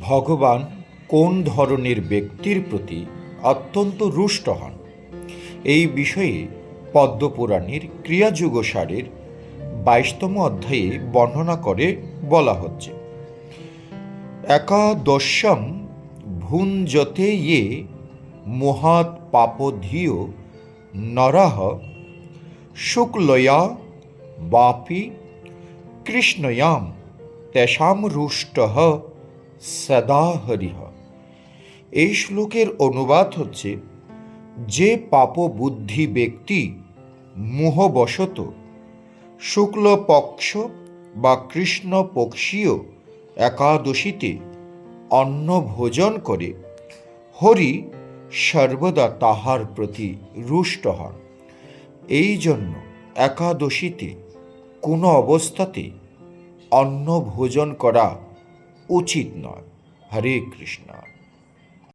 ভগবান কোন ধরনের ব্যক্তির প্রতি অত্যন্ত রুষ্ট হন, এই বিষয়ে পদ্মপুরাণের ক্রিয়াযুগসারের 22তম অধ্যায়ে বর্ণনা করে বলা হচ্ছে। একাদশম ভুঞ্জতে ইয়ে মহাৎ পাপধিয় নরঃ শুক্লয়া বাপি কৃষ্ণয়াম তেষাম রুষ্টঃ সদা হরিহ। এই শ্লোকের অনুবাদ হচ্ছে, যে পাপবুদ্ধি ব্যক্তি মোহবশত শুক্লপক্ষ বা কৃষ্ণপক্ষীয় একাদশীতে অন্ন ভোজন করে, হরি সর্বদা তাহার প্রতি রুষ্ট হন। এই জন্য একাদশীতে কোনো অবস্থাতে অন্ন ভোজন করা উচিত নয়। হরে কৃষ্ণ।